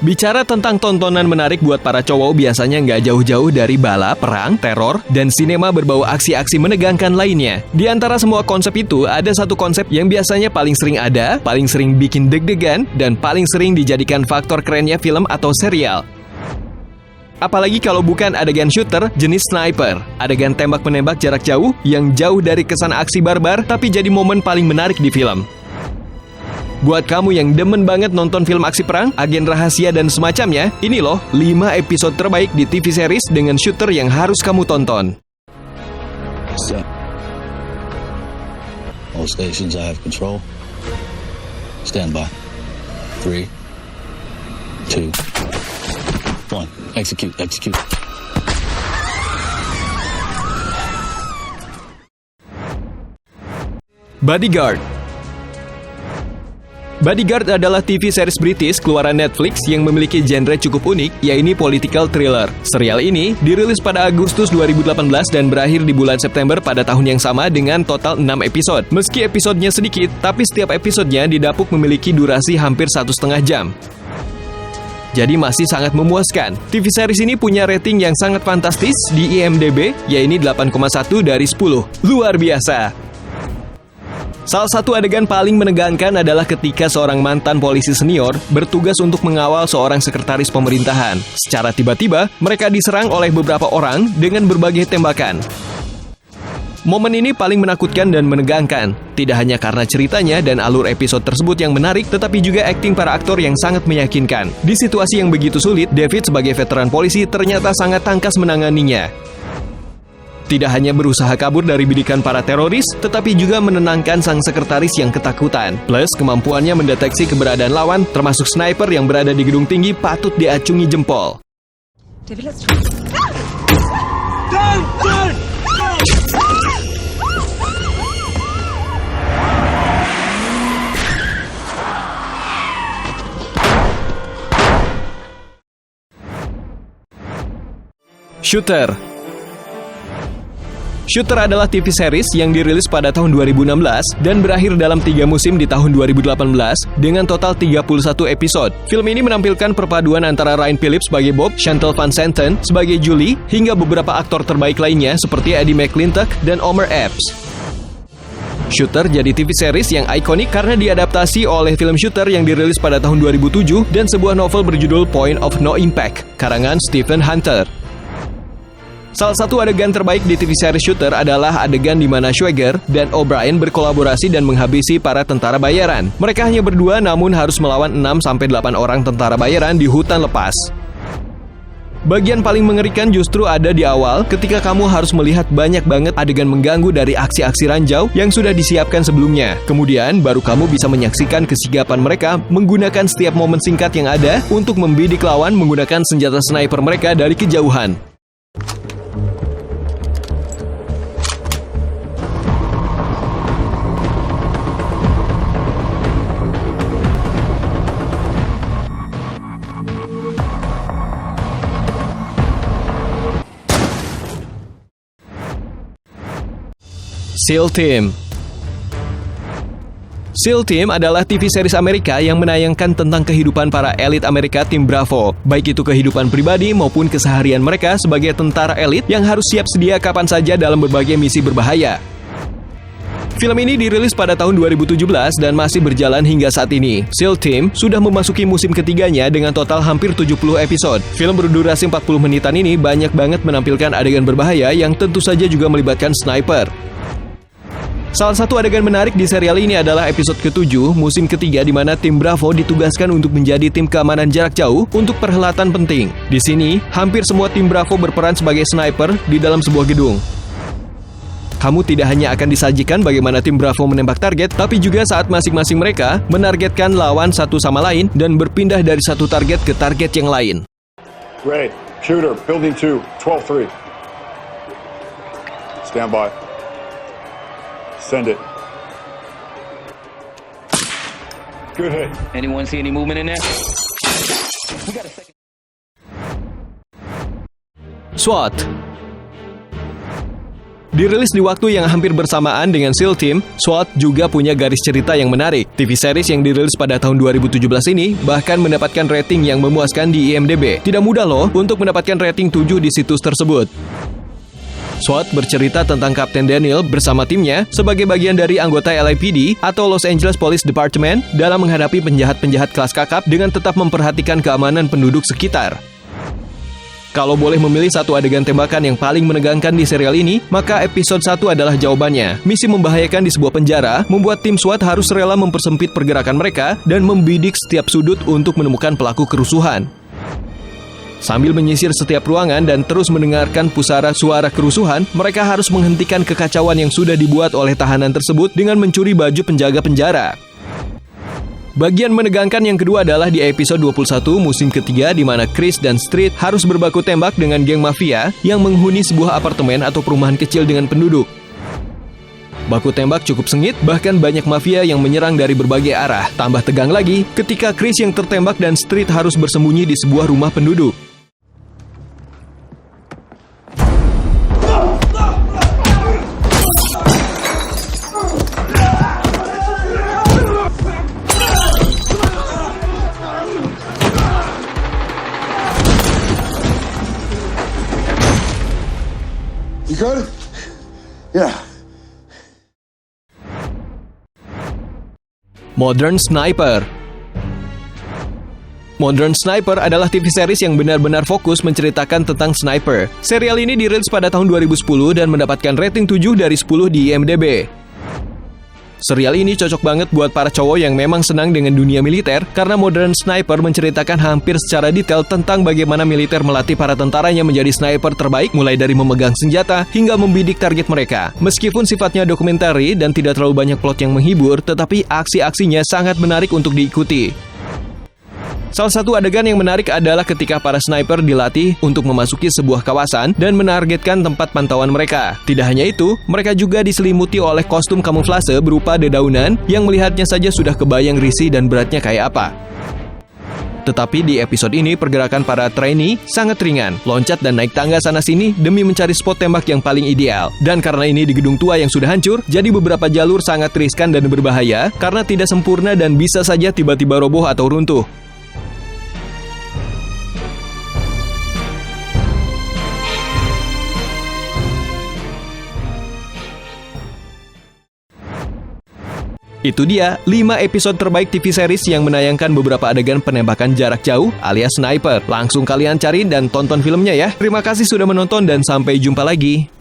Bicara tentang tontonan menarik buat para cowok biasanya nggak jauh-jauh dari balap, perang, teror, dan sinema berbau aksi-aksi menegangkan lainnya. Di antara semua konsep itu, ada satu konsep yang biasanya paling sering ada, paling sering bikin deg-degan, dan paling sering dijadikan faktor kerennya film atau serial. Apalagi kalau bukan adegan shooter jenis sniper, adegan tembak-menembak jarak jauh yang jauh dari kesan aksi barbar tapi jadi momen paling menarik di film. Buat kamu yang demen banget nonton film aksi perang, agen rahasia dan semacamnya, ini loh 5 episode terbaik di TV series dengan shooter yang harus kamu tonton. Set. All stations I have control. Stand by. 3, 2, 1. Execute. Bodyguard. Bodyguard adalah TV series British keluaran Netflix yang memiliki genre cukup unik, yaitu political thriller. Serial ini dirilis pada Agustus 2018 dan berakhir di bulan September pada tahun yang sama dengan total 6 episode. Meski episodenya sedikit, tapi setiap episodenya didapuk memiliki durasi hampir 1,5 jam. Jadi masih sangat memuaskan. TV series ini punya rating yang sangat fantastis di IMDb, yaitu 8,1 dari 10. Luar biasa! Salah satu adegan paling menegangkan adalah ketika seorang mantan polisi senior bertugas untuk mengawal seorang sekretaris pemerintahan. Secara tiba-tiba, mereka diserang oleh beberapa orang dengan berbagai tembakan. Momen ini paling menakutkan dan menegangkan, tidak hanya karena ceritanya dan alur episode tersebut yang menarik, tetapi juga akting para aktor yang sangat meyakinkan. Di situasi yang begitu sulit, David sebagai veteran polisi ternyata sangat tangkas menanganinya. Tidak hanya berusaha kabur dari bidikan para teroris, tetapi juga menenangkan sang sekretaris yang ketakutan. Plus, kemampuannya mendeteksi keberadaan lawan, termasuk sniper yang berada di gedung tinggi, patut diacungi jempol. David, let's try. Shooter. Shooter adalah TV series yang dirilis pada tahun 2016 dan berakhir dalam 3 musim di tahun 2018 dengan total 31 episode. Film ini menampilkan perpaduan antara Ryan Phillips sebagai Bob, Chantal Van Santen sebagai Julie, hingga beberapa aktor terbaik lainnya seperti Eddie McClintock dan Omar Epps. Shooter jadi TV series yang ikonik karena diadaptasi oleh film Shooter yang dirilis pada tahun 2007 dan sebuah novel berjudul Point of No Impact, karangan Stephen Hunter. Salah satu adegan terbaik di TV series Shooter adalah adegan di mana Schwager dan O'Brien berkolaborasi dan menghabisi para tentara bayaran. Mereka hanya berdua namun harus melawan 6-8 orang tentara bayaran di hutan lepas. Bagian paling mengerikan justru ada di awal ketika kamu harus melihat banyak banget adegan mengganggu dari aksi-aksi ranjau yang sudah disiapkan sebelumnya. Kemudian baru kamu bisa menyaksikan kesigapan mereka menggunakan setiap momen singkat yang ada untuk membidik lawan menggunakan senjata sniper mereka dari kejauhan. SEAL Team. SEAL Team adalah TV series Amerika yang menayangkan tentang kehidupan para elit Amerika tim Bravo, baik itu kehidupan pribadi maupun keseharian mereka sebagai tentara elit yang harus siap sedia kapan saja dalam berbagai misi berbahaya. Film ini dirilis pada tahun 2017 dan masih berjalan hingga saat ini. SEAL Team sudah memasuki musim ketiganya dengan total hampir 70 episode. Film berdurasi 40 menitan ini banyak banget menampilkan adegan berbahaya yang tentu saja juga melibatkan sniper. Salah satu adegan menarik di serial ini adalah episode ke-7, musim ketiga di mana tim Bravo ditugaskan untuk menjadi tim keamanan jarak jauh untuk perhelatan penting. Di sini, hampir semua tim Bravo berperan sebagai sniper di dalam sebuah gedung. Kamu tidak hanya akan disajikan bagaimana tim Bravo menembak target, tapi juga saat masing-masing mereka menargetkan lawan satu sama lain dan berpindah dari satu target ke target yang lain. Ray, shooter, building 2, 12-3. Stand by. Send it. Good hit. Anyone see any movement in there? We got a second. SWAT. Dirilis di waktu yang hampir bersamaan dengan SEAL Team, SWAT juga punya garis cerita yang menarik. TV series yang dirilis pada tahun 2017 ini bahkan mendapatkan rating yang memuaskan di IMDb. Tidak mudah loh untuk mendapatkan rating 7 di situs tersebut. SWAT bercerita tentang Kapten Daniel bersama timnya sebagai bagian dari anggota LAPD atau Los Angeles Police Department dalam menghadapi penjahat-penjahat kelas kakap dengan tetap memperhatikan keamanan penduduk sekitar. Kalau boleh memilih satu adegan tembakan yang paling menegangkan di serial ini, maka episode 1 adalah jawabannya. Misi membahayakan di sebuah penjara membuat tim SWAT harus rela mempersempit pergerakan mereka dan membidik setiap sudut untuk menemukan pelaku kerusuhan. Sambil menyisir setiap ruangan dan terus mendengarkan pusara suara kerusuhan, mereka harus menghentikan kekacauan yang sudah dibuat oleh tahanan tersebut dengan mencuri baju penjaga penjara. Bagian menegangkan yang kedua adalah di episode 21 musim ketiga di mana Chris dan Street harus berbaku tembak dengan geng mafia yang menghuni sebuah apartemen atau perumahan kecil dengan penduduk. Baku tembak cukup sengit, bahkan banyak mafia yang menyerang dari berbagai arah. Tambah tegang lagi ketika Chris yang tertembak dan Street harus bersembunyi di sebuah rumah penduduk. You good? Yeah. Modern Sniper. Modern Sniper adalah TV series yang benar-benar fokus menceritakan tentang sniper. Serial ini dirilis pada tahun 2010 dan mendapatkan rating 7 dari 10 di IMDb. Serial ini cocok banget buat para cowok yang memang senang dengan dunia militer karena Modern Sniper menceritakan hampir secara detail tentang bagaimana militer melatih para tentaranya menjadi sniper terbaik mulai dari memegang senjata hingga membidik target mereka. Meskipun sifatnya dokumentari dan tidak terlalu banyak plot yang menghibur, tetapi aksi-aksinya sangat menarik untuk diikuti. Salah satu adegan yang menarik adalah ketika para sniper dilatih untuk memasuki sebuah kawasan dan menargetkan tempat pantauan mereka. Tidak hanya itu, mereka juga diselimuti oleh kostum kamuflase berupa dedaunan yang melihatnya saja sudah kebayang risih dan beratnya kayak apa. Tetapi di episode ini pergerakan para trainee sangat ringan, loncat dan naik tangga sana-sini demi mencari spot tembak yang paling ideal. Dan karena ini di gedung tua yang sudah hancur, jadi beberapa jalur sangat riskan dan berbahaya karena tidak sempurna dan bisa saja tiba-tiba roboh atau runtuh. Itu dia 5 episode terbaik TV series yang menayangkan beberapa adegan penembakan jarak jauh alias sniper. Langsung kalian cari dan tonton filmnya ya. Terima kasih sudah menonton dan sampai jumpa lagi.